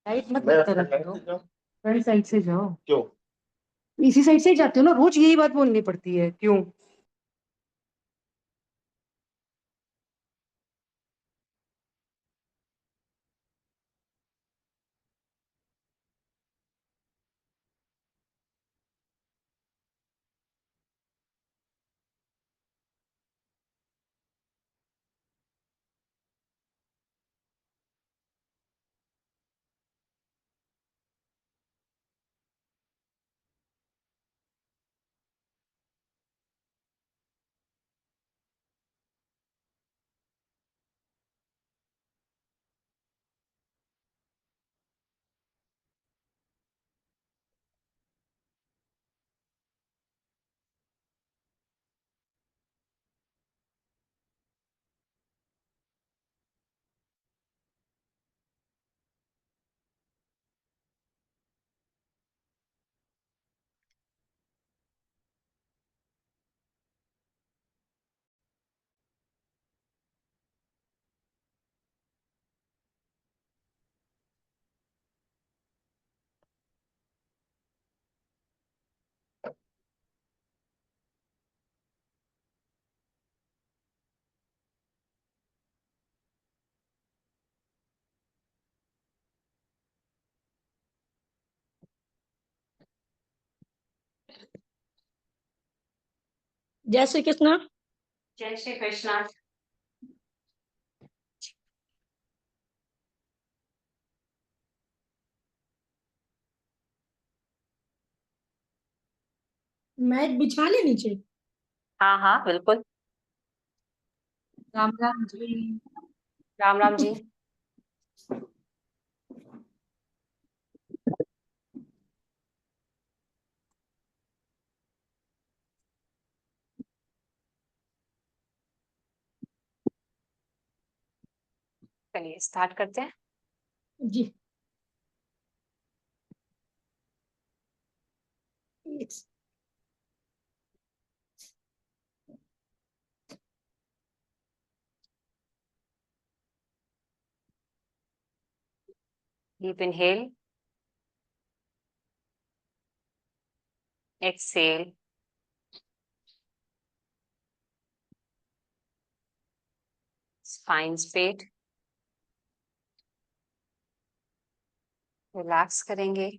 Right मत करते रहते हो। फ्रंट साइड से जाओ। क्यों? इसी साइड से ही जाते हो ना, रोज यही बात बोलनी पड़ती है, क्यों? जय श्री कृष्ण। जय श्री कृष्णा। मैट बिछा ले नीचे। हाँ हाँ बिल्कुल। राम राम जी। राम राम जी। चलिए स्टार्ट करते हैं। जी। Deep inhale, exhale, spine straight, relax करेंगे।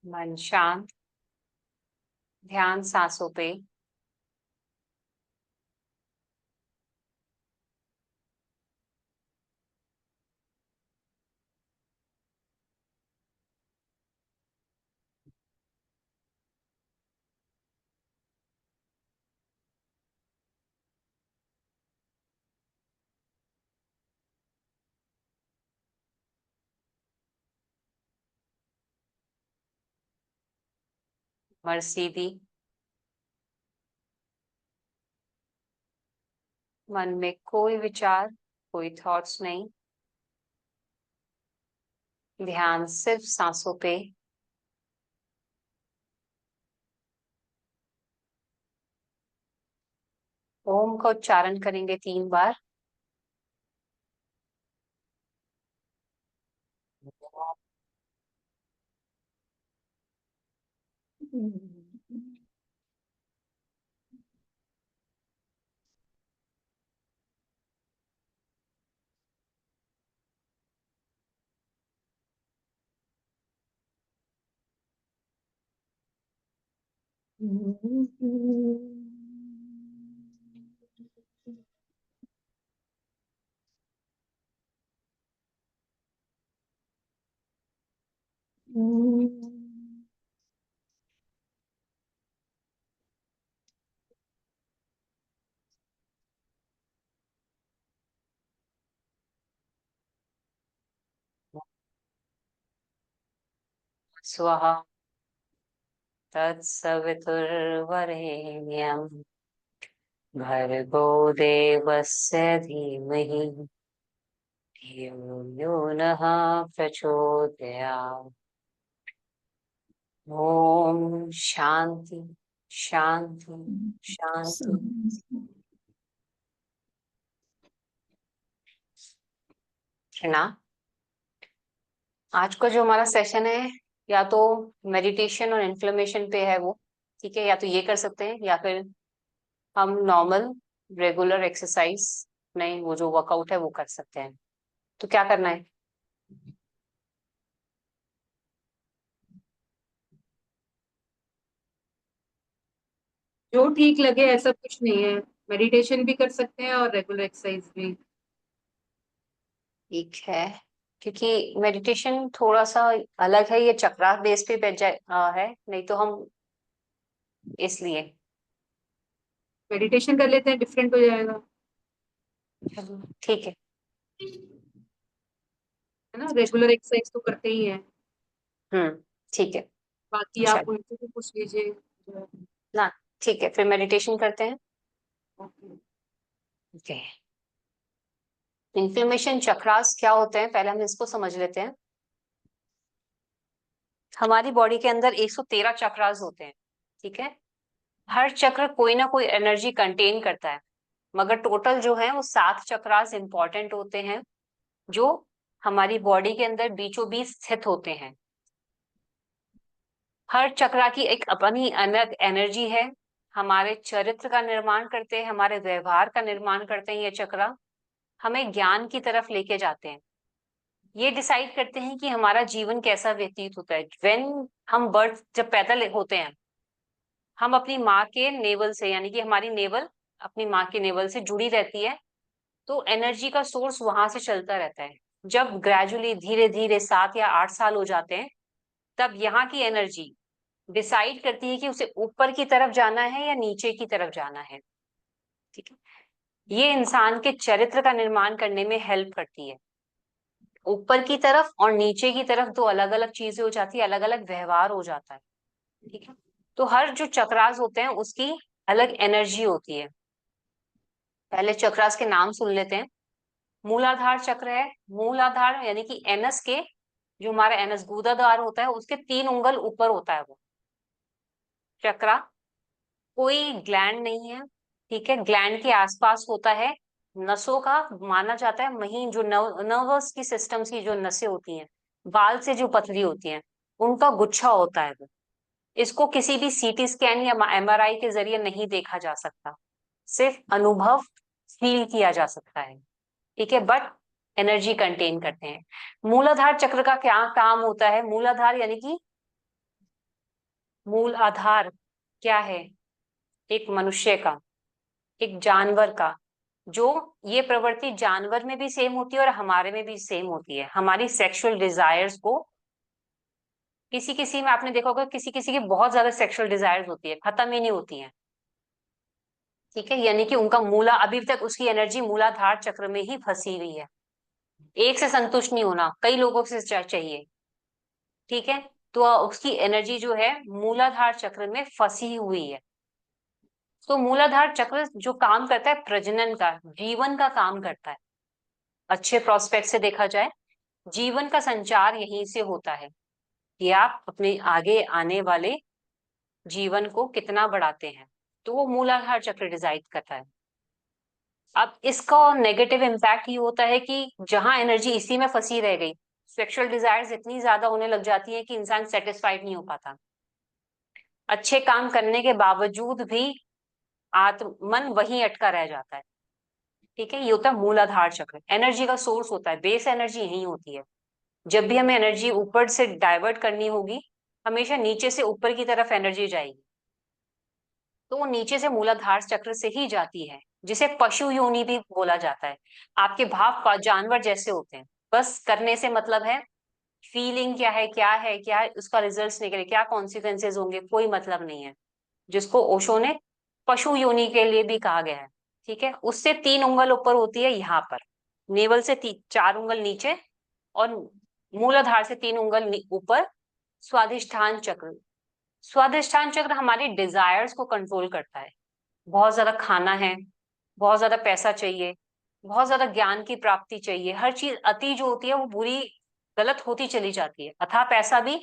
मन शांत, ध्यान सांसों पे। मर्सीदी, मन में कोई विचार, कोई थॉट्स नहीं, ध्यान सिर्फ सांसों पे। ओम का उच्चारण करेंगे 3 बार। स्वाहा तत्सवितुर्वरेण्यं भर्गो देवस्य धीमहि धियो यो नः प्रचोदयात्। ओम शांति शांति शांति। प्रणाम। आज का जो हमारा सेशन है या तो मेडिटेशन और इन्फ्लेमेशन पे है वो, ठीक है, या तो ये कर सकते हैं या फिर हम नॉर्मल रेगुलर एक्सरसाइज नहीं, वो जो वर्कआउट है वो कर सकते हैं। तो क्या करना है? जो ठीक लगे, ऐसा कुछ नहीं है। मेडिटेशन भी कर सकते हैं और रेगुलर एक्सरसाइज भी। ठीक है, क्योंकि मेडिटेशन थोड़ा सा अलग है, ये चक्रा बेस पे है, नहीं तो हम इसलिए मेडिटेशन कर लेते हैं, डिफरेंट हो जाएगा। ठीक है। है ना, रेगुलर एक्सरसाइज तो करते ही हैं। ठीक है। बाकी आप चल उनसे भी पूछ लीजिए। ना, ठीक है, फिर मेडिटेशन करते हैं। ओके। ओके। इन्फ्लेमेशन चक्रास क्या होते हैं, पहले हम इसको समझ लेते हैं। हमारी बॉडी के अंदर 113 चक्रास होते हैं, ठीक है। हर चक्र कोई ना कोई एनर्जी कंटेन करता है, मगर टोटल जो है वो 7 चक्रास इंपॉर्टेंट होते हैं, जो हमारी बॉडी के अंदर बीचों बीच स्थित होते हैं। हर चक्रा की एक अपनी अलग एनर्जी है, हमारे चरित्र का निर्माण करते हैं, हमारे व्यवहार का निर्माण करते हैं। ये चक्रा हमें ज्ञान की तरफ लेके जाते हैं, ये डिसाइड करते हैं कि हमारा जीवन कैसा व्यतीत होता है। व्हेन हम बर्थ, जब पैदा होते हैं, हम अपनी माँ के नेवल से, यानी कि हमारी नेवल अपनी माँ के नेवल से जुड़ी रहती है, तो एनर्जी का सोर्स वहां से चलता रहता है। जब ग्रेजुअली धीरे धीरे 7 या 8 साल हो जाते हैं, तब यहाँ की एनर्जी डिसाइड करती है कि उसे ऊपर की तरफ जाना है या नीचे की तरफ जाना है, ठीक है। ये इंसान के चरित्र का निर्माण करने में हेल्प करती है। ऊपर की तरफ और नीचे की तरफ दो अलग अलग चीजें हो जाती है, अलग अलग व्यवहार हो जाता है, ठीक है। तो हर जो चक्रास होते हैं उसकी अलग एनर्जी होती है। पहले चक्रास के नाम सुन लेते हैं। मूलाधार चक्र है। मूलाधार यानी कि एनस के, जो हमारा एनस गुदाद्वार होता है, उसके 3 उंगल ऊपर होता है वो चक्रा। कोई ग्लैंड नहीं है, ठीक है, ग्लैंड के आसपास होता है। नसों का माना जाता है महीन, जो नर्वस की सिस्टम्स की जो नसें होती हैं, बाल से जो पतली होती हैं, उनका गुच्छा होता है वो। इसको किसी भी सीटी स्कैन या एमआरआई के जरिए नहीं देखा जा सकता, सिर्फ अनुभव फील किया जा सकता है, ठीक है, बट एनर्जी कंटेन करते हैं। मूलाधार चक्र का क्या काम होता है? मूलाधार यानी कि मूल आधार क्या है? एक मनुष्य का, एक जानवर का। जो ये प्रवृत्ति जानवर में भी सेम होती है और हमारे में भी सेम होती है। हमारी सेक्सुअल डिजायर्स को, किसी किसी में आपने देखा होगा, किसी किसी की बहुत ज्यादा सेक्सुअल डिजायर्स होती है, खत्म ही नहीं होती है, ठीक है, यानी कि उनका मूला, अभी तक उसकी एनर्जी मूलाधार चक्र में ही फंसी हुई है। एक से संतुष्ट नहीं होना, कई लोगों से चाहिए, ठीक है। तो उसकी एनर्जी जो है मूलाधार चक्र में फंसी हुई है। तो मूलाधार चक्र जो काम करता है प्रजनन का, जीवन का काम करता है। अच्छे प्रोस्पेक्ट से देखा जाए, जीवन का संचार यहीं से होता है कि आप अपने आगे आने वाले जीवन को कितना बढ़ाते हैं। तो वो मूलाधार चक्र डिसाइड करता है। अब इसका नेगेटिव इम्पैक्ट ये होता है कि जहां एनर्जी इसी में फंसी रह गई, सेक्सुअल डिजायर्स इतनी ज्यादा होने लग जाती है कि इंसान सेटिस्फाइड नहीं हो पाता। अच्छे काम करने के बावजूद भी आत्म मन वहीं अटका रह जाता है, ठीक है। ये होता है मूलाधार चक्र, एनर्जी का सोर्स होता है, बेस एनर्जी यही होती है। जब भी हमें एनर्जी ऊपर से डाइवर्ट करनी होगी, हमेशा नीचे से ऊपर की तरफ एनर्जी जाएगी, तो वो नीचे से मूलाधार चक्र से ही जाती है, जिसे पशु योनि भी बोला जाता है। आपके भाव जानवर जैसे होते हैं, बस करने से मतलब है, फीलिंग क्या है, क्या है, क्या है, उसका रिजल्ट्स निकले, क्या कॉन्सिक्वेंसेज होंगे, कोई मतलब नहीं है। जिसको ओशो ने पशु योनि के लिए भी कहा गया है, ठीक है। उससे 3 उंगल ऊपर होती है यहाँ पर, नेवल से 4 उंगल नीचे, और मूलाधार से 3 उंगल ऊपर स्वादिष्ठान चक्र। स्वादिष्ठान चक्र हमारी डिजायर्स को कंट्रोल करता है। बहुत ज्यादा खाना है, बहुत ज्यादा पैसा चाहिए, बहुत ज्यादा ज्ञान की प्राप्ति चाहिए, हर चीज अति जो होती है वो बुरी, गलत होती चली जाती है। अथाह पैसा भी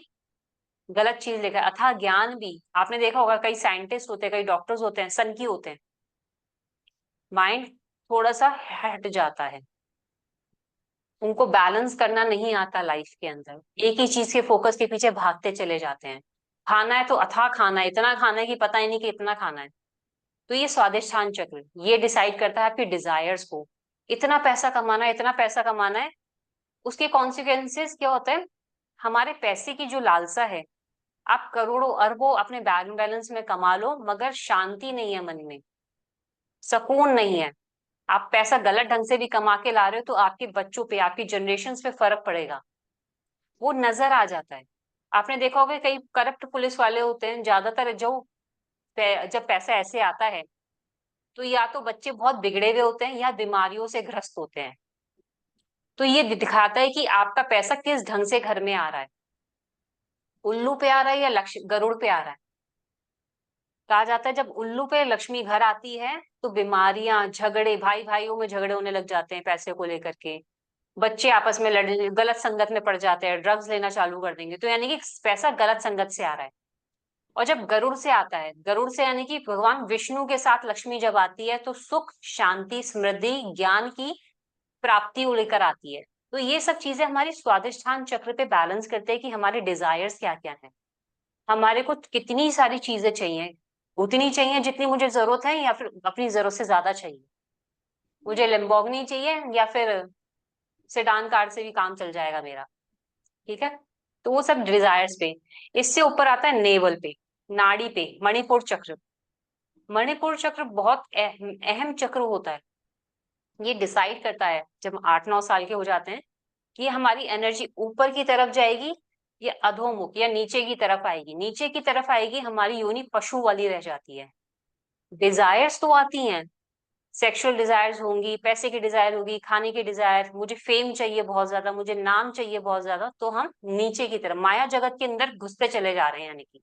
गलत चीज लेकर। अथाह ज्ञान भी आपने देखा होगा, कई साइंटिस्ट होते हैं, कई डॉक्टर्स होते हैं, सनकी होते हैं, माइंड थोड़ा सा हट जाता है, उनको बैलेंस करना नहीं आता लाइफ के अंदर, एक ही चीज के फोकस के पीछे भागते चले जाते हैं। खाना है तो अथाह खाना है, इतना खाना है कि पता ही नहीं कि इतना खाना है। तो ये स्वादिष्ठान चक्र ये डिसाइड करता है आपके डिजायर्स को। इतना पैसा कमाना है, इतना पैसा कमाना है, उसके कॉन्सिक्वेंसेस क्या होते हैं? हमारे पैसे की जो लालसा है, आप करोड़ों अरबों अपने बैंक बैलेंस में कमा लो, मगर शांति नहीं है मन में, सुकून नहीं है। आप पैसा गलत ढंग से भी कमा के ला रहे हो तो आपके बच्चों पे, आपकी जनरेशन पे फर्क पड़ेगा, वो नजर आ जाता है। आपने देखा होगा कई करप्ट पुलिस वाले होते हैं, ज्यादातर जो जब पैसा ऐसे आता है तो या तो बच्चे बहुत बिगड़े हुए होते हैं या बीमारियों से ग्रस्त होते हैं। तो ये दिखाता है कि आपका पैसा किस ढंग से घर में आ रहा है, उल्लू पे आ रहा है या लक्ष्य गरुड़ पे आ रहा है। कहा जाता है जब उल्लू पे लक्ष्मी घर आती है तो बीमारियां, झगड़े, भाई भाइयों में झगड़े होने लग जाते हैं पैसे को लेकर के, बच्चे आपस में लड़ने, गलत संगत में पड़ जाते हैं, ड्रग्स लेना चालू कर देंगे। तो यानी कि पैसा गलत संगत से आ रहा है। और जब गरुड़ से आता है, गरुड़ से यानी कि भगवान विष्णु के साथ लक्ष्मी जब आती है तो सुख, शांति, समृद्धि, ज्ञान की प्राप्ति को लेकर आती है। तो ये सब चीजें हमारी स्वादिष्ठान चक्र पे बैलेंस करते हैं कि हमारे डिजायर्स क्या क्या है, हमारे को कितनी सारी चीजें चाहिए, उतनी चाहिए जितनी मुझे जरूरत है या फिर अपनी जरूरत से ज्यादा चाहिए। मुझे लेम्बोर्गिनी चाहिए या फिर सेडान कार से भी काम चल जाएगा मेरा। ठीक है, तो वो सब डिजायर्स पे। इससे ऊपर आता है नेवल पे, नाड़ी पे, मणिपुर चक्र। मणिपुर चक्र बहुत अहम चक्र होता है। ये डिसाइड करता है जब हम 8-9 साल के हो जाते हैं कि हमारी एनर्जी ऊपर की तरफ जाएगी या अधोमुख या नीचे की तरफ आएगी। नीचे की तरफ आएगी हमारी योनि पशु वाली रह जाती है। डिजायर्स तो आती हैं, सेक्सुअल डिजायर्स होंगी, पैसे की डिजायर होगी, खाने की डिजायर, मुझे फेम चाहिए बहुत ज्यादा, मुझे नाम चाहिए बहुत ज्यादा, तो हम नीचे की तरफ माया जगत के अंदर घुसते चले जा रहे हैं। यानी कि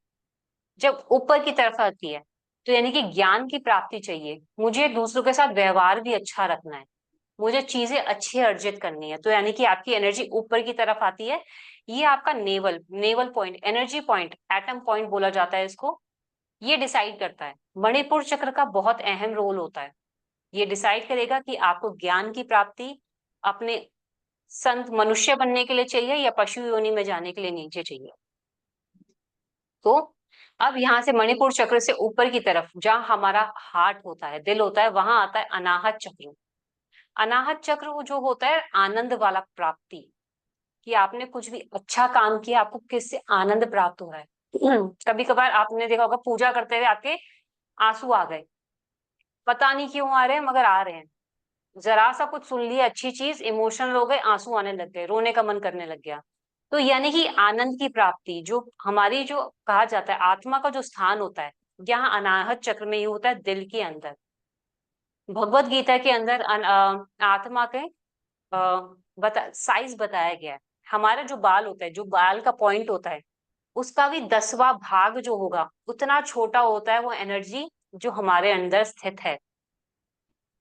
जब ऊपर की तरफ आती है तो यानी कि ज्ञान की प्राप्ति चाहिए, मुझे दूसरों के साथ व्यवहार भी अच्छा रखना है, मुझे चीजें अच्छी अर्जित करनी है, तो यानी कि आपकी एनर्जी ऊपर की तरफ आती है। ये आपका naval naval point, energy point, atom point बोला जाता है इसको। ये डिसाइड करता है। मणिपुर चक्र का बहुत अहम रोल होता है। ये डिसाइड करेगा कि आपको ज्ञान की प्राप्ति अपने संत मनुष्य बनने के लिए चाहिए या पशु योनि में जाने के लिए नीचे चाहिए। तो अब यहाँ से मणिपुर चक्र से ऊपर की तरफ जहाँ हमारा हार्ट होता है, दिल होता है, वहां आता है अनाहत चक्र। अनाहत चक्र वो जो होता है आनंद वाला प्राप्ति, कि आपने कुछ भी अच्छा काम किया, आपको किससे आनंद प्राप्त हो रहा है। कभी कभार आपने देखा होगा पूजा करते हुए आपके आंसू आ गए, पता नहीं क्यों आ रहे हैं मगर आ रहे हैं। जरा सा कुछ सुन लिया अच्छी चीज, इमोशनल हो गए, आंसू आने लग गए, रोने का मन करने लग गया। तो यानी कि आनंद की प्राप्ति जो हमारी, जो कहा जाता है आत्मा का जो स्थान होता है, यहाँ अनाहत चक्र में ये होता है, दिल के अंदर। भगवत गीता के अंदर आत्मा के साइज बताया गया है। हमारा जो बाल होता है, जो बाल का पॉइंट होता है, उसका भी 10वां भाग जो होगा उतना छोटा होता है वो एनर्जी जो हमारे अंदर स्थित है,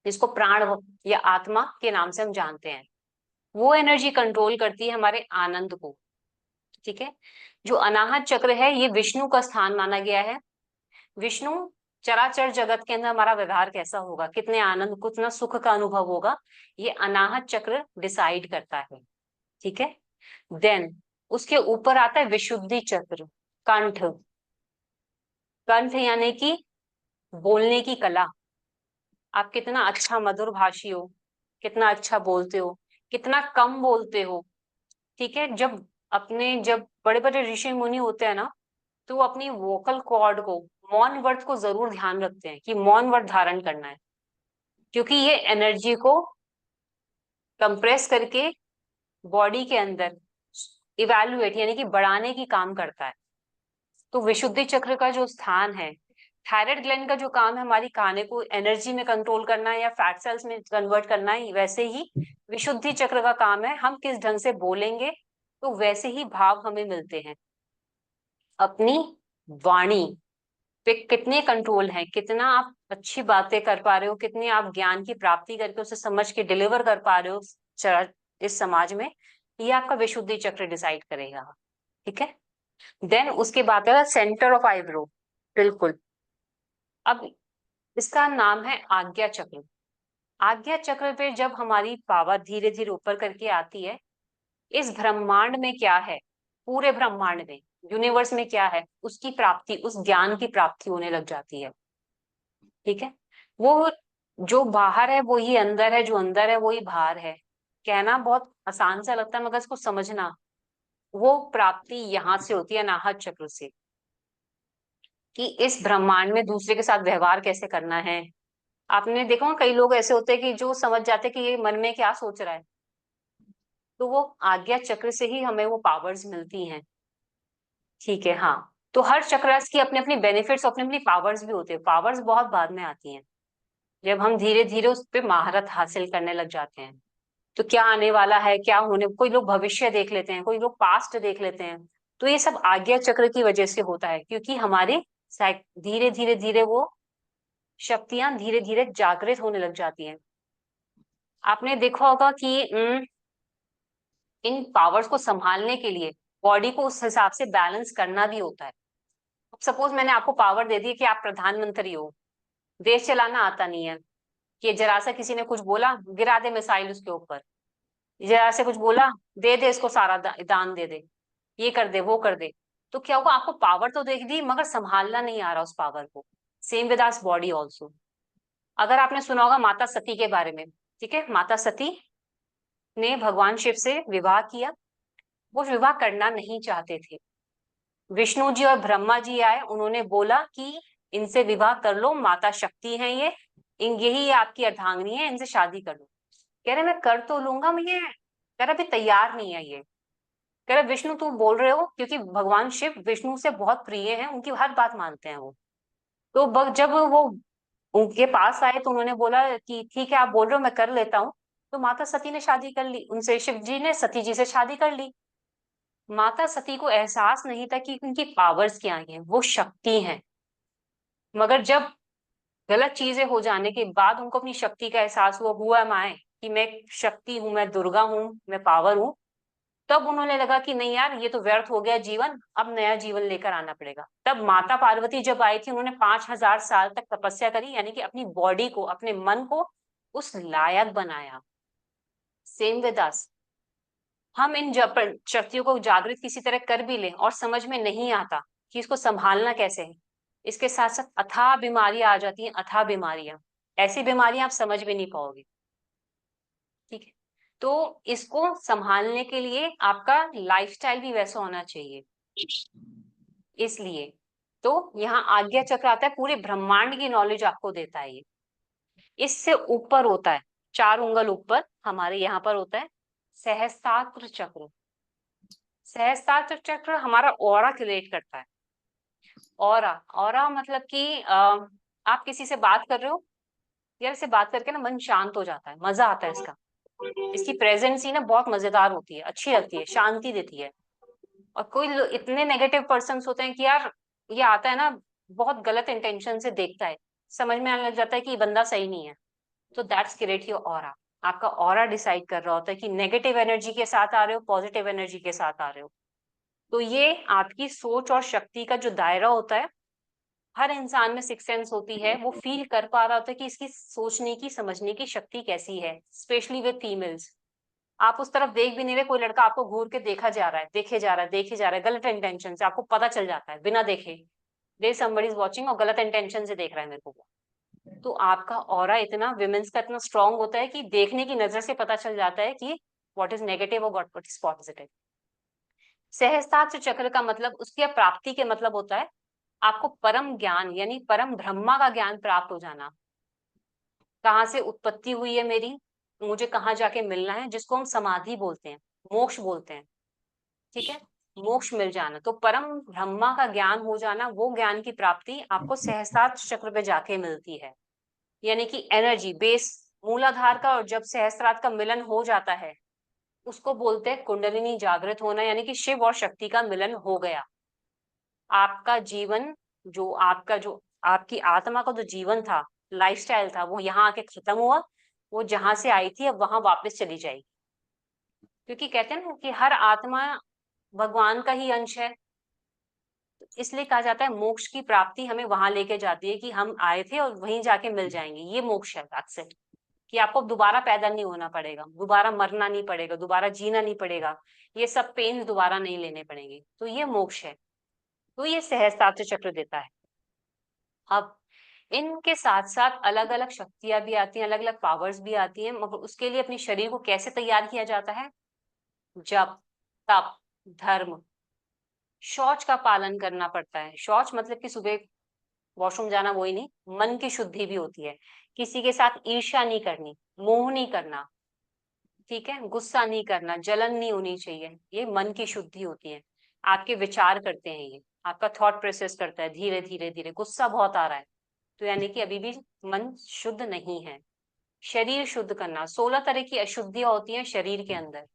जिसको प्राण या आत्मा के नाम से हम जानते हैं। वो एनर्जी कंट्रोल करती है हमारे आनंद को। ठीक है, जो अनाहत चक्र है ये विष्णु का स्थान माना गया है। विष्णु चराचर जगत के अंदर हमारा व्यवहार कैसा होगा, कितने आनंद, कितना सुख का अनुभव होगा, ये अनाहत चक्र डिसाइड करता है। ठीक है, देन उसके ऊपर आता है विशुद्धि चक्र, कंठ। कंठ यानी कि बोलने की कला। आप कितना अच्छा मधुर भाषी हो, कितना अच्छा बोलते हो, कितना कम बोलते हो। ठीक है, जब बड़े बड़े ऋषि मुनि होते हैं ना, तो वो अपनी वोकल कॉर्ड को, मौन व्रत को जरूर ध्यान रखते हैं कि मौन व्रत धारण करना है, क्योंकि ये एनर्जी को कंप्रेस करके बॉडी के अंदर इवैल्यूएट यानी कि बढ़ाने की काम करता है। तो विशुद्धि चक्र का जो स्थान है, थायराइड ग्लैंड का जो काम है हमारी खाने को एनर्जी में कंट्रोल करना है या फैट सेल्स में कन्वर्ट करना है, वैसे ही विशुद्धि चक्र का काम है हम किस ढंग से बोलेंगे तो वैसे ही भाव हमें मिलते हैं। अपनी वाणी पे कितने कंट्रोल है, कितना आप अच्छी बातें कर पा रहे हो, कितनी आप ज्ञान की प्राप्ति करके उसे समझ के डिलीवर कर पा रहे हो इस समाज में, ये आपका विशुद्धि चक्र डिसाइड करेगा। ठीक है, देन उसके बाद आता है सेंटर ऑफ आईब्रो, बिल्कुल। अब इसका नाम है आज्ञा चक्र। आज्ञा चक्र पे जब हमारी पावर धीरे धीरे ऊपर करके आती है, इस ब्रह्मांड में क्या है, पूरे ब्रह्मांड में, यूनिवर्स में क्या है, उसकी प्राप्ति, उस ज्ञान की प्राप्ति होने लग जाती है। ठीक है, वो जो बाहर है वो ही अंदर है, जो अंदर है वो ही बाहर है। कहना बहुत आसान सा लगता है, मगर इसको समझना, वो प्राप्ति यहाँ से होती है, अनाहत चक्र से, कि इस ब्रह्मांड में दूसरे के साथ व्यवहार कैसे करना है। आपने देखा होगा कई लोग ऐसे होते हैं कि जो समझ जाते हैं कि ये मन में क्या सोच रहा है, तो वो आज्ञा चक्र से ही हमें वो पावर्स मिलती हैं। ठीक है, हाँ। तो हर चक्र की अपने अपनी बेनिफिट्स, अपनी अपनी पावर्स भी होते हैं। पावर्स बहुत बाद में आती हैं, जब हम धीरे धीरे उस पर महारत हासिल करने लग जाते हैं। तो क्या आने वाला है, क्या होने, कोई लोग भविष्य देख लेते हैं, कोई लोग पास्ट देख लेते हैं। तो ये सब आज्ञा चक्र की वजह से होता है, क्योंकि हमारे धीरे धीरे धीरे वो शक्तियां धीरे धीरे जागृत होने लग जाती हैं। आपने देखा होगा कि इन पावर्स को संभालने के लिए बॉडी को उस हिसाब से बैलेंस करना भी होता है। सपोज मैंने आपको पावर दे दी कि आप प्रधानमंत्री हो, देश चलाना आता नहीं है, कि जरा सा किसी ने कुछ बोला, गिरा दे मिसाइल उसके ऊपर, जरा से कुछ बोला, दे दे इसको सारा दान दे दे, ये कर दे वो कर दे। तो क्या होगा, आपको पावर तो दे दी मगर संभालना नहीं आ रहा उस पावर को। Same with our body also. अगर आपने सुना होगा माता सती के बारे में, ठीक है, माता सती ने भगवान शिव से विवाह किया। वो विवाह करना नहीं चाहते थे। विष्णु जी और ब्रह्मा जी आए, उन्होंने बोला कि इनसे विवाह कर लो, माता शक्ति है ये, यही आपकी अर्धांगिनी है, इनसे शादी कर लो। कह रहे मैं कर तो लूंगा, मैं ये कह रहा अभी तैयार नहीं है ये। कह रहे विष्णु तू बोल रहे हो, क्योंकि भगवान शिव विष्णु से बहुत प्रिय हैं, उनकी हर बात मानते हैं वो। तो जब वो उनके पास आए तो उन्होंने बोला कि ठीक है आप बोल रहे हो, मैं कर लेता हूँ। तो माता सती ने शादी कर ली उनसे, शिव जी ने सती जी से शादी कर ली। माता सती को एहसास नहीं था कि उनकी पावर्स क्या हैं, वो शक्ति हैं। मगर जब गलत चीजें हो जाने के बाद उनको अपनी शक्ति का एहसास हुआ मैं, कि मैं शक्ति हूँ, मैं दुर्गा हूँ, मैं पावर हूँ, तब उन्होंने लगा कि नहीं यार ये तो व्यर्थ हो गया जीवन, अब नया जीवन लेकर आना पड़ेगा। तब माता पार्वती जब आई थी, उन्होंने 5,000 साल तक तपस्या करी, यानी कि अपनी बॉडी को, अपने मन को उस लायक बनाया। सेम विद अस, हम इन शक्तियों को जागृत किसी तरह कर भी लें और समझ में नहीं आता कि इसको संभालना कैसे है, इसके साथ साथ अथाह बीमारियां आ जाती हैं, अथाह बीमारियां, ऐसी बीमारियां आप समझ भी नहीं पाओगे। ठीक है, तो इसको संभालने के लिए आपका लाइफस्टाइल भी वैसा होना चाहिए। इसलिए तो यहाँ आज्ञा चक्र आता है, पूरे ब्रह्मांड की नॉलेज आपको देता है ये। इससे ऊपर होता है, 4 उंगल ऊपर हमारे यहाँ पर होता है सहस्त्रार चक्र। सहस्त्रार चक्र हमारा ऑरा क्रिएट करता है। ऑरा, ऑरा मतलब कि आप किसी से बात कर रहे हो, यार इससे बात करके ना मन शांत हो जाता है, मजा आता है इसका। इसकी प्रेजेंस ही ना बहुत मजेदार होती है, अच्छी लगती है, शांति देती है। और कोई इतने नेगेटिव पर्सन होते हैं कि यार ये आता है ना, बहुत गलत इंटेंशन से देखता है, समझ में आने लग जाता है कि ये बंदा सही नहीं है। तो दैट्स क्रिएट योर ऑरा। आपका ऑरा डिसाइड कर रहा होता है कि नेगेटिव एनर्जी के साथ आ रहे हो, पॉजिटिव एनर्जी के साथ आ रहे हो। तो ये आपकी सोच और शक्ति का जो दायरा होता है, हर इंसान में सिक्स सेंस होती है, वो फील कर पा रहा होता है कि इसकी सोचने की, समझने की शक्ति कैसी है, स्पेशली विद फीमेल्स। आप उस तरफ देख भी नहीं रहे, कोई लड़का आपको घूर के देखा जा रहा है, देखे जा रहा है, देखे जा रहा है गलत इंटेंशन से, आपको पता चल जाता है बिना देखे, देयर समबडी इज वाचिंग, और गलत इंटेंशन से देख रहा है मेरे को। तो आपका ऑरा इतना, विमेंस का इतना स्ट्रांग होता है कि देखने की नजर से पता चल जाता है कि व्हाट इज नेगेटिव और व्हाट इज पॉजिटिव। सहस्त्रार चक्र का मतलब, उसकी प्राप्ति के मतलब होता है आपको परम ज्ञान, यानी परम ब्रह्मा का ज्ञान प्राप्त हो जाना। कहाँ से उत्पत्ति हुई है मेरी, मुझे कहाँ जाके मिलना है, जिसको हम समाधि बोलते हैं, मोक्ष बोलते हैं। ठीक है, मोक्ष मिल जाना, तो परम ब्रह्मा का ज्ञान हो जाना, वो ज्ञान की प्राप्ति आपको सहस्त्रार चक्र पे जाके मिलती है। यानी कि एनर्जी बेस, मूलाधार का और जब सहस्त्रार का मिलन हो जाता है, उसको बोलते हैं कुंडलिनी जागृत होना, यानी कि शिव और शक्ति का मिलन हो गया। आपका जीवन, जो आपकी आत्मा का जो जीवन था, लाइफस्टाइल था, वो यहाँ आके खत्म हुआ, वो जहां से आई थी अब वहां वापस चली जाएगी। क्योंकि कहते हैं ना कि हर आत्मा भगवान का ही अंश है। इसलिए कहा जाता है मोक्ष की प्राप्ति हमें वहां लेके जाती है कि हम आए थे और वहीं जाके मिल जाएंगे। ये मोक्ष है बात से, कि आपको दोबारा पैदा नहीं होना पड़ेगा, दोबारा मरना नहीं पड़ेगा, दोबारा जीना नहीं पड़ेगा, ये सब पेन दोबारा नहीं लेने पड़ेंगे। तो ये मोक्ष है। तो ये सहस्त्रार्थ चक्र देता है। अब इनके साथ साथ अलग अलग शक्तियां भी आती हैं, अलग अलग पावर्स भी आती हैं, मगर उसके लिए अपने शरीर को कैसे तैयार किया जाता है? जप, तप, धर्म, शौच का पालन करना पड़ता है। शौच मतलब कि सुबह वॉशरूम जाना, वही नहीं, मन की शुद्धि भी होती है। किसी के साथ ईर्ष्या नहीं करनी, मोह नहीं करना, ठीक है, गुस्सा नहीं करना, जलन नहीं होनी चाहिए, ये मन की शुद्धि होती है। आपके विचार करते हैं, ये आपका थॉट प्रोसेस करता है, धीरे धीरे धीरे। गुस्सा बहुत आ रहा है तो यानी कि अभी भी मन शुद्ध नहीं है। शरीर शुद्ध करना, 16 तरह की अशुद्धियां होती हैं शरीर के अंदर,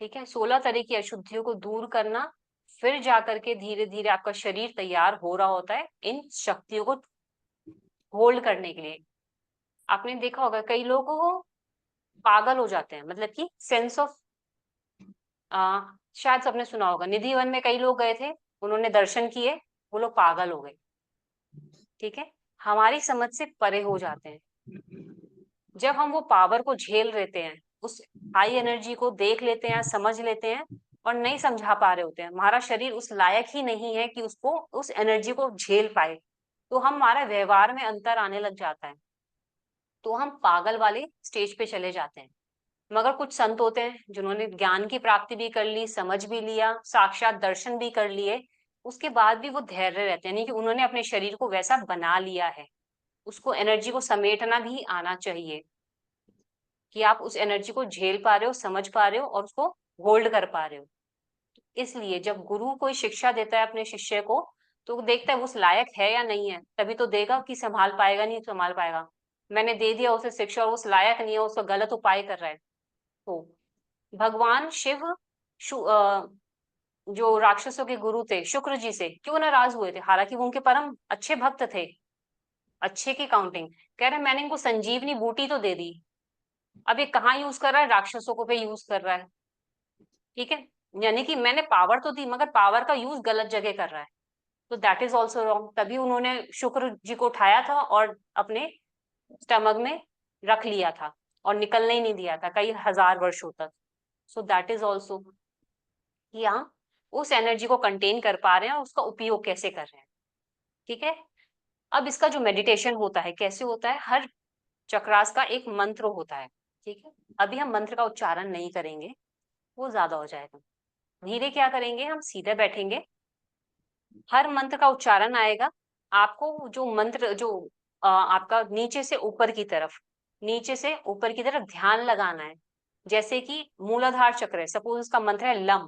ठीक है, 16 तरह की अशुद्धियों को दूर करना, फिर जाकर के धीरे धीरे आपका शरीर तैयार हो रहा होता है इन शक्तियों को होल्ड करने के लिए। आपने देखा होगा कई लोगों को पागल हो जाते हैं, मतलब कि सेंस ऑफ, शायद सबने सुना होगा, निधि वन में कई लोग गए थे, उन्होंने दर्शन किए, वो लोग पागल हो गए, ठीक है, हमारी समझ से परे हो जाते हैं। जब हम वो पावर को झेल लेते हैं, उस हाई एनर्जी को देख लेते हैं, समझ लेते हैं, और नहीं समझा पा रहे होते हैं, हमारा शरीर उस लायक ही नहीं है कि उसको, उस एनर्जी को झेल पाए, तो हमारे व्यवहार में अंतर आने लग जाता है, तो हम पागल वाले स्टेज पे चले जाते हैं। मगर कुछ संत होते हैं जिन्होंने ज्ञान की प्राप्ति भी कर ली, समझ भी लिया, साक्षात दर्शन भी कर लिए, उसके बाद भी वो धैर्य रहते हैं, यानी कि उन्होंने अपने शरीर को वैसा बना लिया है। उसको एनर्जी को समेटना भी आना चाहिए कि आप उस एनर्जी को झेल पा रहे हो, समझ पा रहे हो और उसको होल्ड कर पा रहे हो। इसलिए जब गुरु कोई शिक्षा देता है अपने शिष्य को, तो वो देखता है वो उस लायक है या नहीं है, तभी तो देगा, कि संभाल पाएगा नहीं संभाल पाएगा। मैंने दे दिया उसे शिक्षा और उस लायक नहीं है, उसका गलत उपाय कर रहा है। तो भगवान शिव जो राक्षसों के गुरु थे, शुक्र जी से क्यों नाराज हुए थे? हालांकि वो उनके परम अच्छे भक्त थे, अच्छे की काउंटिंग, कह रहे मैंने इनको संजीवनी बूटी तो दे दी, अब ये कहाँ यूज कर रहा है? राक्षसों को पे यूज कर रहा है, ठीक है, यानी कि मैंने पावर तो दी मगर पावर का यूज गलत जगह कर रहा है, तो दैट इज ऑल्सो रॉन्ग। तभी उन्होंने शुक्र जी को उठाया था और अपने स्टमक में रख लिया था और निकलने ही नहीं दिया था कई हजार वर्षों तक। सो दैट इज ऑल्सो कि हाँ, उस एनर्जी को कंटेन कर पा रहे हैं और उसका उपयोग कैसे कर रहे हैं, ठीक है। अब इसका जो मेडिटेशन होता है कैसे होता है? हर चक्रास का एक मंत्र होता है, ठीक है। अभी हम मंत्र का उच्चारण नहीं करेंगे, वो ज्यादा हो जाएगा। धीरे क्या करेंगे, हम सीधे बैठेंगे, हर मंत्र का उच्चारण आएगा, आपको जो मंत्र जो आपका नीचे से ऊपर की तरफ, नीचे से ऊपर की तरफ ध्यान लगाना है। जैसे कि मूलाधार चक्र है, सपोज उसका मंत्र है लम,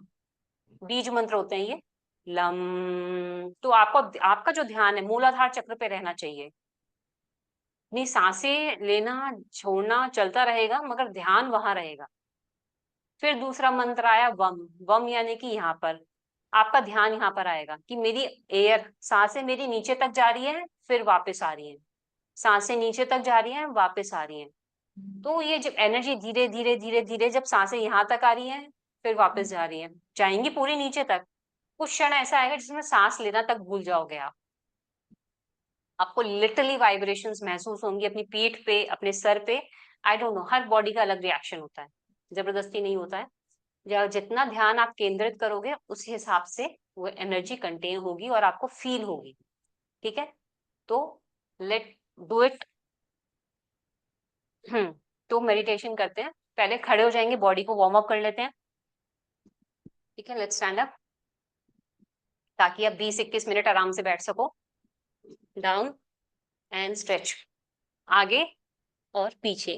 बीज मंत्र होते हैं ये, लम, तो आपको आपका जो ध्यान है मूलाधार चक्र पे रहना चाहिए। अपनी सांसें लेना छोड़ना चलता रहेगा मगर ध्यान वहां रहेगा। फिर दूसरा मंत्र आया वम, वम यानी कि यहाँ पर आपका ध्यान यहाँ पर आएगा कि मेरी एयर, सांसें मेरी नीचे तक जा रही है फिर वापस आ रही है, सांसें नीचे तक जा रही हैं वापस आ रही हैं। तो ये जब एनर्जी धीरे धीरे धीरे धीरे जब सांसें यहाँ तक आ रही हैं फिर वापस जा रही हैं, जाएंगी पूरी नीचे तक, कुछ क्षण ऐसा आएगा जिसमें सांस लेना तक भूल जाओगे आप। आपको लिटरली वाइब्रेशंस महसूस होंगी अपनी पीठ पे, अपने सर पे। I don't know, her body का अलग रिएक्शन होता है, जबरदस्ती नहीं होता है। जितना ध्यान आप केंद्रित करोगे उस हिसाब से वो एनर्जी कंटेन होगी और आपको फील होगी, ठीक है। तो लेट डू इट। तो मेडिटेशन करते हैं, पहले खड़े हो जाएंगे, बॉडी को वार्म अप कर लेते हैं, ठीक है। लेट्स स्टैंड अप, ताकि आप 20-21 मिनट आराम से बैठ सको। डाउन एंड स्ट्रेच, आगे और पीछे।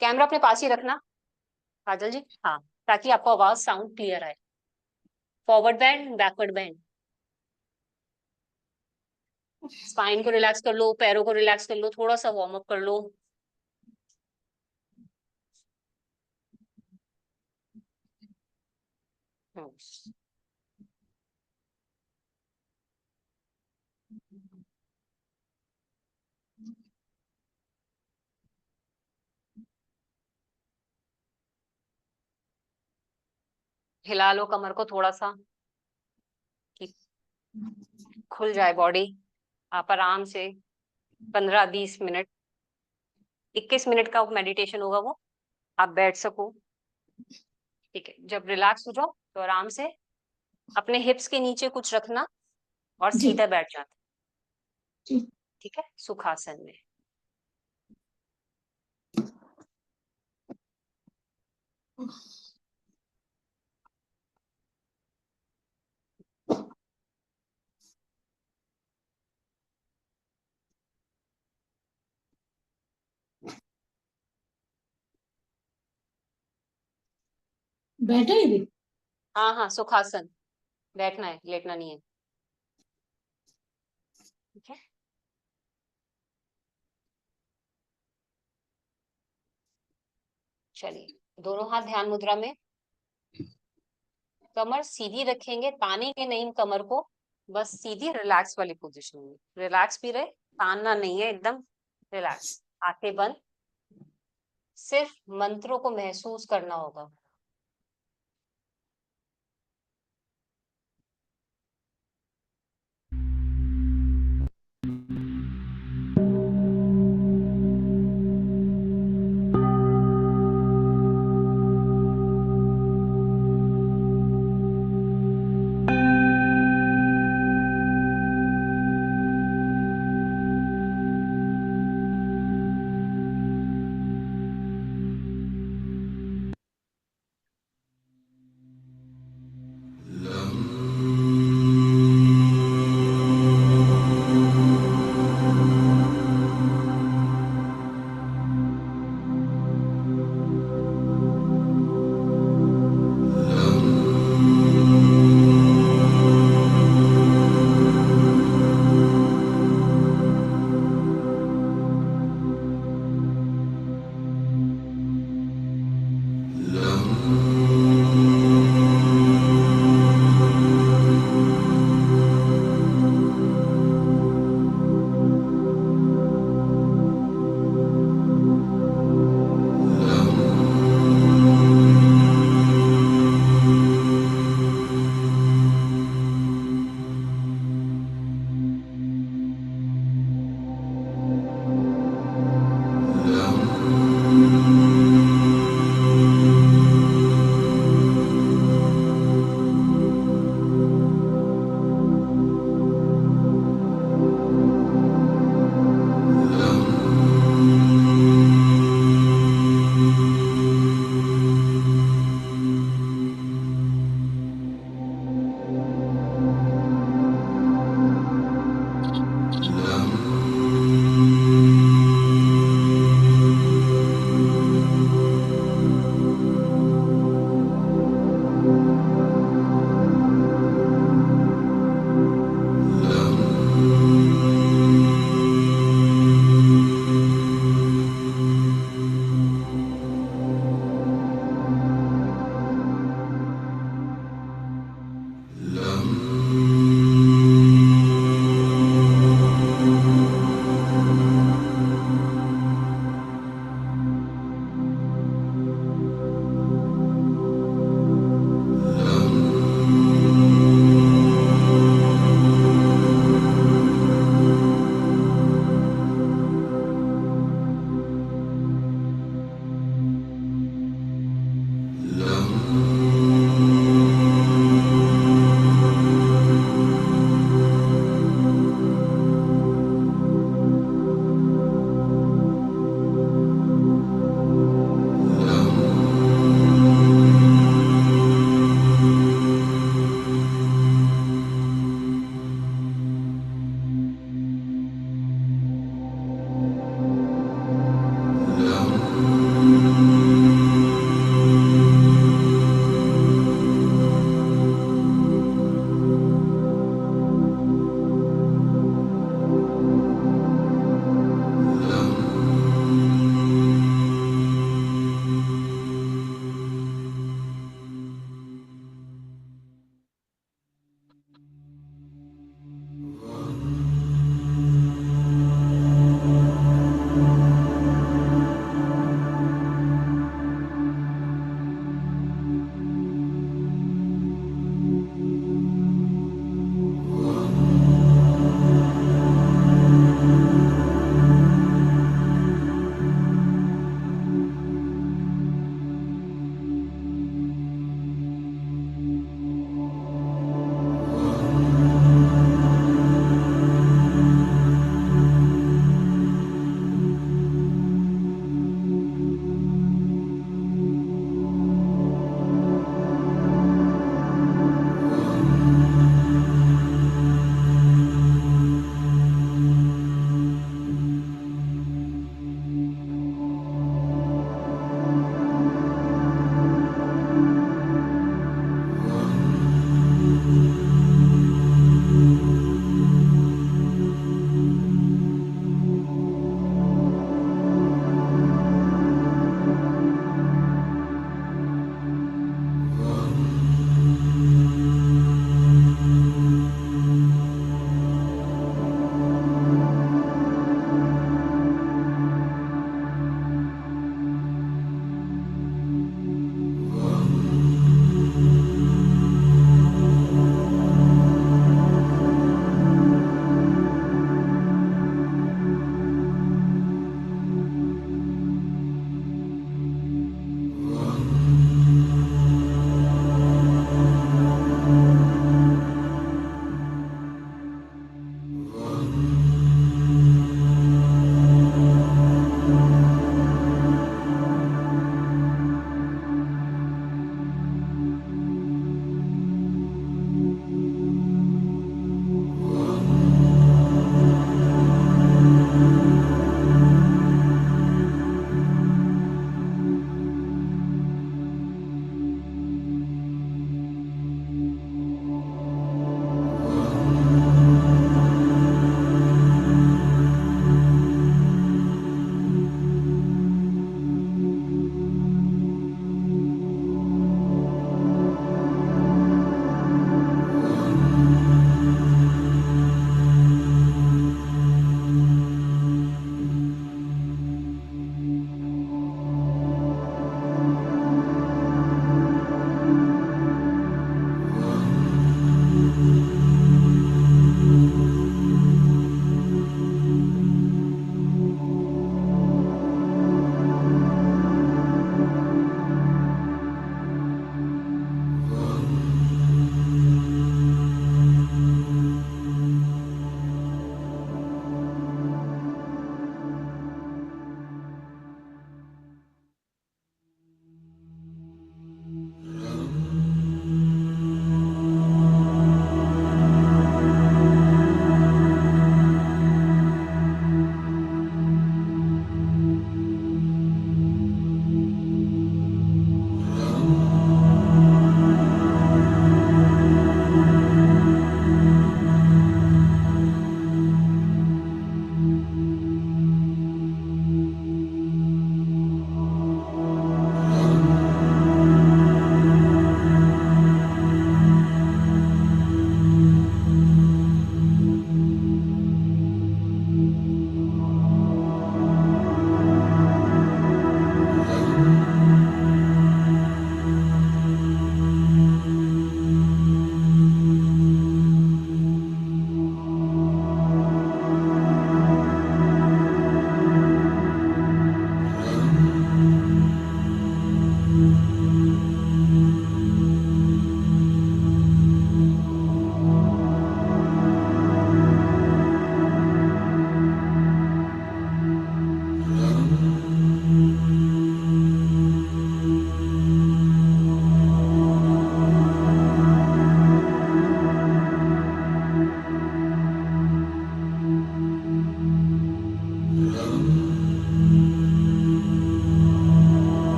कैमरा अपने पास ही रखना काजल जी, हाँ, ताकि आपको आवाज साउंड क्लियर आए। Forward band, backward band, spine को रिलैक्स कर लो, पैरों को रिलैक्स कर लो, थोड़ा सा वार्म अप कर लो। हम्म। हिला लो कमर को थोड़ा सा कि खुल जाए बॉडी, आप आराम से 15-20 मिनट, 21 मिनट का मेडिटेशन होगा वो, आप बैठ सको। ठीक है, जब रिलैक्स हो जाओ तो आराम से अपने हिप्स के नीचे कुछ रखना और जी सीधा बैठ जाना। जी। ठीक है, सुखासन में। बैठे ही भी। हाँ हाँ, सुखासन, बैठना है, लेटना नहीं है। ठीक है, चलिए दोनों हाथ ध्यान मुद्रा में, कमर सीधी रखेंगे, तानेंगे नहीं कमर को, बस सीधी रिलैक्स वाली पोजीशन में, रिलैक्स भी रहे, तानना नहीं है, एकदम रिलैक्स, आंखें बंद, सिर्फ मंत्रों को महसूस करना होगा।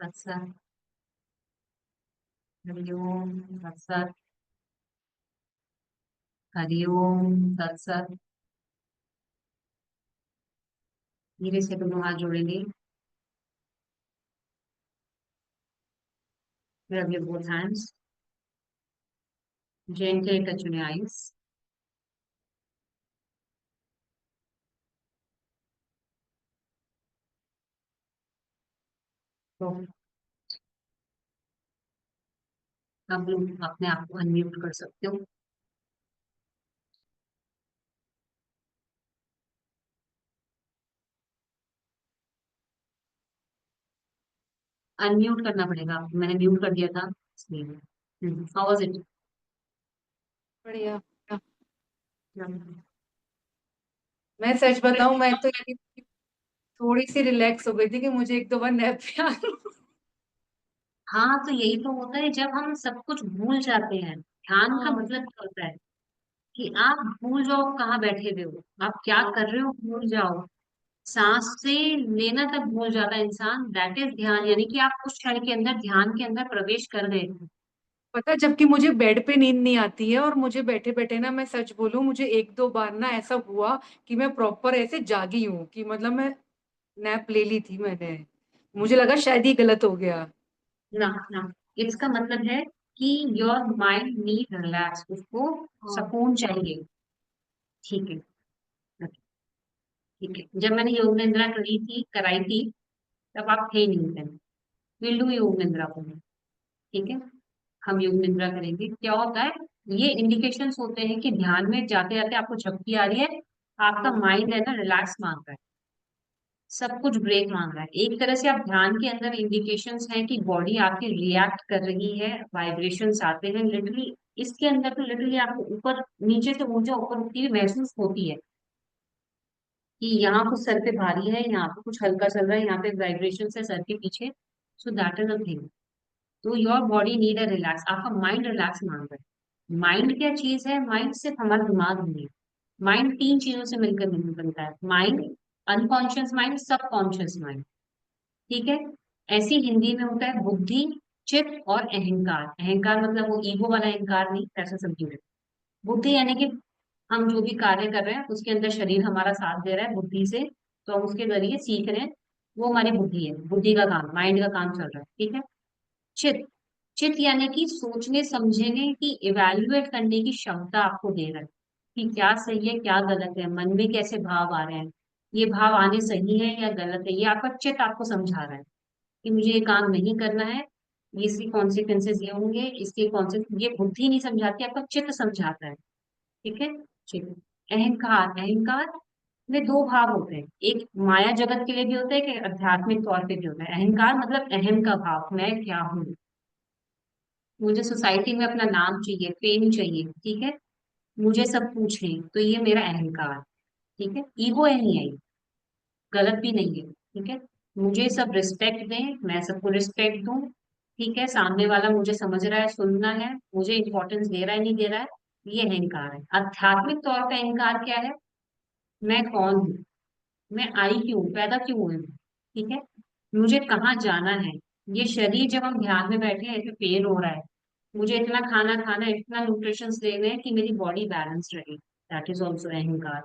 तत्सत। हरिओम तत्सत। हरिओम तत्सत। धीरे से दोनों हाथ जोड़ेंगे। Rub your both hands. Gently touch on your eyes. तो अब लोग अपने आप को अनम्यूट कर सकते हो। अनम्यूट करना पड़ेगा, मैंने म्यूट कर दिया था इसलिए। How was it? बढ़िया। मैं सच बताऊं, मैं तो यानी थोड़ी सी रिलैक्स हो गई थी कि मुझे एक दो बार नैप पे आ। हाँ, तो यही तो होता है जब हम सब कुछ भूल जाते हैं। ध्यान का हाँ, मतलब क्या होता है कि आप भूल जाओ कहाँ बैठे हुए हो, आप क्या कर रहे हो भूल जाओ, सांस से लेना तक भूल जाता है इंसान। दैट इज ध्यान, यानी कि आप उस क्षण के अंदर ध्यान के अंदर प्रवेश कर गए हो। पता है, जबकि मुझे बेड पे नींद नहीं आती है और मुझे बैठे बैठे ना, मैं सच बोलूं, मुझे एक दो बार ना ऐसा हुआ कि मैं प्रॉपर ऐसे जागी हूँ कि मतलब मैं नैप ले ली थी मैंने। मुझे लगा शायद ये गलत हो गया। ना ना, इसका मतलब है कि योर माइंड नीड रिलैक्स, उसको हाँ। सुकून चाहिए। ठीक है, ठीक है। जब मैंने योग निद्रा कराई थी तब आप थे नहीं थे। विल डू योग निद्रा को, ठीक है। हम योग निद्रा करेंगे। क्या होता है, ये इंडिकेशंस होते हैं कि ध्यान में जाते जाते आपको झपकी आ रही है, आपका हाँ। माइंड है ना रिलैक्स मांग रहा है, सब कुछ ब्रेक मांग रहा है। एक तरह से आप ध्यान के अंदर इंडिकेशंस हैं कि बॉडी आपकी रिएक्ट कर रही है, वाइब्रेशंस आते हैं लिटरली। इसके अंदर तो लिटरली आपको ऊपर नीचे से ऊर्जा ऊपर उठती हुई महसूस होती है कि यहाँ कुछ सर पे भारी है, यहाँ पे कुछ हल्का चल रहा है, यहाँ पे वाइब्रेशन है सर के पीछे। So that is a thing. तो your body need a relax, आपका माइंड रिलैक्स मांग रहा है। माइंड क्या चीज है? माइंड सिर्फ हमारा दिमाग नहीं है। माइंड तीन चीजों से मिलकर बनता है। Mind, unconscious mind, subconscious mind, ठीक है। ऐसी हिंदी में होता है बुद्धि, चित्त और अहंकार। अहंकार मतलब वो ईगो वाला अहंकार नहीं, ऐसा समझिए। बुद्धि यानी कि हम जो भी कार्य कर रहे हैं उसके अंदर शरीर हमारा साथ दे रहा है बुद्धि से, तो हम उसके जरिए सीख रहे हैं। वो हमारी बुद्धि है, बुद्धि का काम, माइंड का काम चल रहा है, ठीक है। चित्त, चित्त यानी कि सोचने समझने की, इवेल्युएट करने की क्षमता आपको दे रहा है कि क्या सही है क्या गलत है, मन में कैसे भाव आ रहे हैं, ये भाव आने सही है या गलत है। ये आपका चित्त आपको समझा रहा है कि मुझे ये काम नहीं करना है, इसके कॉन्सिक्वेंसेज ये होंगे, इसके कॉन्सिक्वेंस। ये बुद्धि नहीं समझाती, आपका चित्त समझाता है, ठीक है। चित्त। अहंकार, अहंकार में दो भाव होते हैं, एक माया जगत के लिए भी होता है, एक आध्यात्मिक तौर पे भी होता है। अहंकार मतलब अहम का भाव, मैं क्या हूँ, मुझे सोसाइटी में अपना नाम चाहिए, फेम चाहिए, ठीक है। मुझे सब पूछें, तो ये मेरा अहंकार, ठीक है। ईगो है नहीं है, गलत भी नहीं है, ठीक है। मुझे सब रिस्पेक्ट दें, मैं सबको रिस्पेक्ट दूं, ठीक है। सामने वाला मुझे समझ रहा है, सुनना है, मुझे इंपॉर्टेंस दे रहा है नहीं दे रहा है, ये अहंकार है। आध्यात्मिक तौर पे अहंकार क्या है? मैं कौन हूँ, मैं आई क्यों, पैदा क्यों हुई हूँ, ठीक है। मुझे कहाँ जाना है। ये शरीर जब हम ध्यान में बैठे हैं ऐसे पेन हो रहा है, मुझे इतना खाना खाना है, इतना न्यूट्रिशन लेने हैं कि मेरी बॉडी बैलेंस रहे, दैट इज ऑल्सो अहंकार,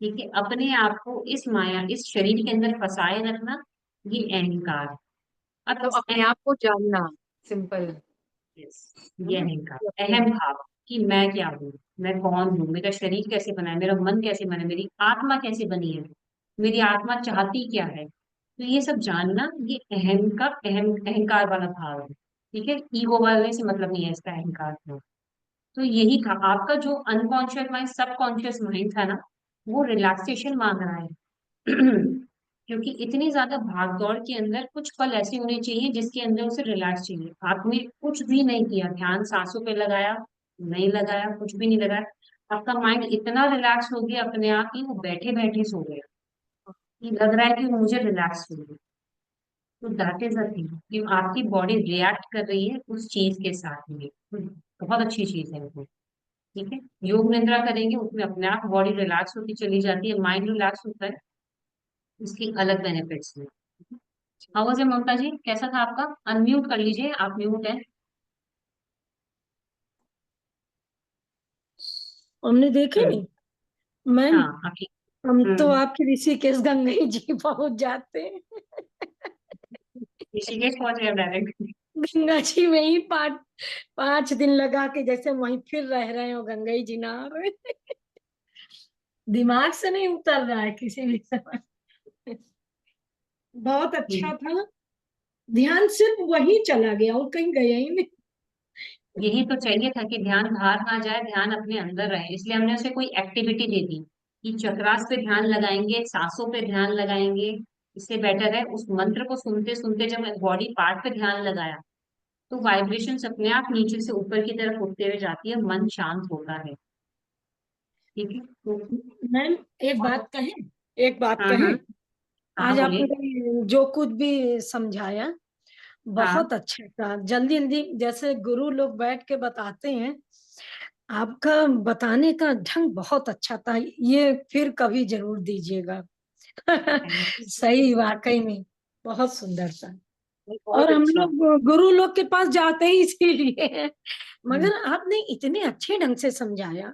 ठीक है। अपने आप को इस माया, इस शरीर के अंदर फंसाए रखना, ये अहंकार। अब मतलब अपने आप को जानना, सिंपल। yes, है ये ना? अहंकार, अपने अहम आप। भाव कि मैं क्या हूँ, मैं कौन हूँ, मेरा शरीर कैसे बना है, मेरा मन कैसे बना है, मेरी आत्मा कैसे बनी है, मेरी आत्मा चाहती क्या है। तो ये सब जानना, ये अहम का अहंकार वाला भाव है, ठीक है। ईगो वाले से मतलब नहीं है इसका, अहंकार में। तो यही था आपका जो अनकॉन्शियस माइंड, सबकॉन्शियस माइंड था ना, वो रिलैक्सेशन मांग रहा है। क्योंकि इतनी ज्यादा भाग दौड़ के अंदर कुछ पल ऐसे होने चाहिए जिसके अंदर उसे रिलैक्स चाहिए। आपने कुछ भी नहीं किया, ध्यान सांसों पे लगाया, नहीं लगाया, कुछ भी नहीं लगाया, आपका माइंड इतना रिलैक्स हो गया अपने आप ही, वो बैठे बैठे सो गया, कि लग रहा है कि मुझे रिलैक्स हो गया। तो दैट इज अ थिंग कि आपकी बॉडी रिएक्ट कर रही है उस चीज के साथ में। बहुत अच्छी चीज है वो, ठीक है। योग निद्रा करेंगे उसमें अपने आप बॉडी रिलैक्स होती चली जाती है, माइंड रिलैक्स होता है, इसकी अलग बेनिफिट्स हैं। हाउ वाज ममता जी, कैसा था आपका? अनम्यूट कर लीजिए, आप म्यूट है। हमने देखे हम्म। नहीं मैम। हाँ आपकी। हम तो हम्म। आपके ऋषिकेश गंगा जी पहुंच जाते हैं। ऋषिकेश पहुंच गए डायरेक्ट। गंगा जी में ही 5 दिन लगा के जैसे वहीं फिर रह रहे हो, गंगा जी नहा रहे हैं। दिमाग से नहीं उतर रहा है किसी भी समय। बहुत अच्छा था। ध्यान सिर्फ वही चला गया और कहीं गया ही नहीं। यही तो चाहिए था कि ध्यान बाहर ना जाए, ध्यान अपने अंदर रहे, इसलिए हमने उसे कोई एक्टिविटी दे दी कि चक्रास पे ध्यान लगाएंगे, सांसों पे ध्यान लगाएंगे। इससे बेटर है उस मंत्र को सुनते सुनते जब बॉडी पार्ट पे ध्यान लगाया तो वाइब्रेशंस अपने आप नीचे से ऊपर की तरफ उठते हुए जाती है, मन शांत होता है। ठीक है तो। मैम एक बात कहें, एक बात कहें। हाँ। हाँ आज बोलिए। आपने जो कुछ भी समझाया हाँ। बहुत अच्छा था। जल्दी जल्दी जैसे गुरु लोग बैठ के बताते हैं, आपका बताने का ढंग बहुत अच्छा था। ये फिर कभी जरूर दीजिएगा। Thank you. सही, वाकई में बहुत सुंदर था। बहुत और हम अच्छा। लोग गुरु लोग के पास जाते ही इसीलिए हैं। हम्म। मगर आपने इतने अच्छे ढंग से समझाया,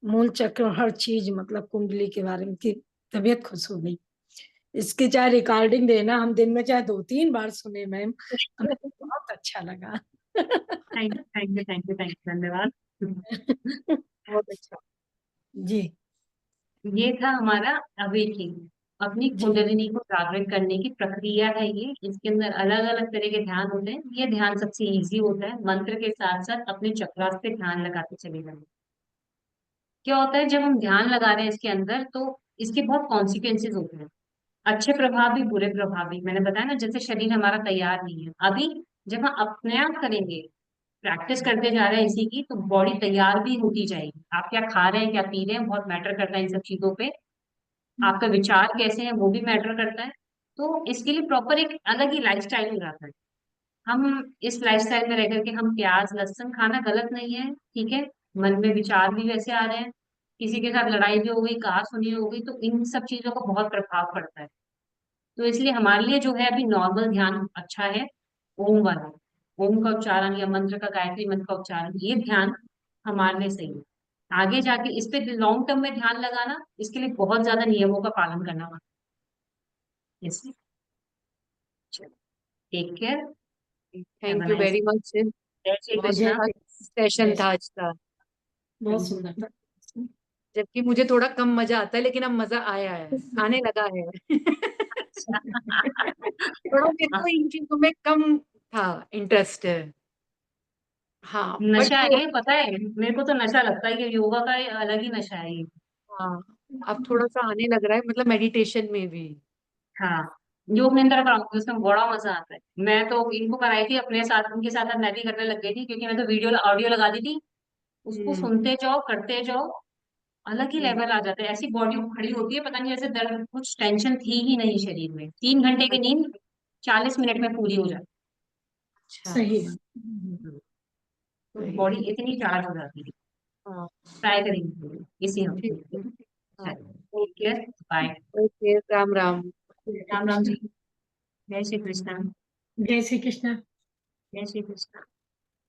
मूल चक्र हर चीज, मतलब कुंडली के बारे में, की तबीयत खुश हो गई। इसकी चाहे रिकॉर्डिंग देना, हम दिन में चाहे 2-3 बार सुने मैम, हमें बहुत अच्छा लगा। Thank thank you thank you thank you, धन्यवाद। बहुत अच्छा। जी ये था हमारा अवेकिंग, अपनी जी। कुंडलिनी को जागृत करने की प्रक्रिया है ये। इसके अंदर अलग अलग तरह के ध्यान होते हैं। ये ध्यान सबसे इजी होता है, मंत्र के साथ साथ अपने चक्रास पे ध्यान लगाते चले जाना। क्या होता है जब हम ध्यान लगा रहे हैं इसके अंदर, तो इसके बहुत कॉन्सिक्वेंसेज होते हैं, अच्छे प्रभाव भी बुरे प्रभाव भी। मैंने बताया ना, जैसे शरीर हमारा तैयार नहीं है अभी, जब हम अपने आप करेंगे, प्रैक्टिस करते जा रहे हैं इसी की, तो बॉडी तैयार भी होती जाएगी। आप क्या खा रहे हैं, क्या पी रहे हैं, बहुत मैटर करता है इन सब चीजों पे। आपका विचार कैसे है वो भी मैटर करता है। तो इसके लिए प्रॉपर एक अलग ही लाइफस्टाइल हो जाता है। हम इस लाइफस्टाइल में रह करके हम प्याज लहसुन खाना गलत नहीं है, ठीक है। मन में विचार भी वैसे आ रहे हैं, किसी के साथ लड़ाई भी हो गई, कहा सुनी हो गई, तो इन सब चीजों का बहुत प्रभाव पड़ता है। तो इसलिए हमारे लिए जो है अभी नॉर्मल ध्यान अच्छा है, ओम वाला। ओम का उच्चारण या मंत्र का, गायत्री मंत्र का उच्चारण, ये ध्यान हमारे लिए सही है। आगे जाके इस पे लॉन्ग टर्म में ध्यान लगाना, इसके लिए बहुत ज्यादा नियमों का पालन करना होगा। इसलिए take care. Have a thank you nice. Very much. जय श्री बहुत जय कृष्णा। अच्छा सेशन था आज का। बहुत थैंक यू। सुंदर था। जबकि मुझे थोड़ा कम मजा आता है, लेकिन अब मजा आया है, आने लगा है। अच्छा। थोड़ा मेरे को इन चीजों में कम था इंटरेस्ट है। हाँ बट नशा है, पता है मेरे को तो नशा लगता है कि योगा का अलग ही नशा है ये। हाँ, अब थोड़ा सा आने लग रहा है, मतलब मेडिटेशन में भी। हाँ। योग निंद्रा कराऊंगी, उसमें बड़ा मजा आता है। मैं तो इनको कराई थी अपने साथ, उनके साथ मैं भी करने लग गई थी, क्योंकि मैं तो वीडियो ऑडियो लगा दी थी। उसको हम्म सुनते जाओ, करते जाओ, अलग ही हम्म, लेवल आ जाता है। ऐसी बॉडी खड़ी होती है, पता नहीं जैसे दर्द, कुछ टेंशन थी ही नहीं शरीर में। 3 घंटे की नींद 40 मिनट में पूरी हो जाती अच्छा सही है। तो सही बॉडी है। इतनी चार्ज हो जाती है। हाँ ट्राई करेंगे इसी हफ्ते। ठीक है। हाँ take okay. Care. Bye. Okay, Ram Ram. Ram Ram ji. जय श्री कृष्णा। जय श्री कृष्ण। जय श्री कृष्णा।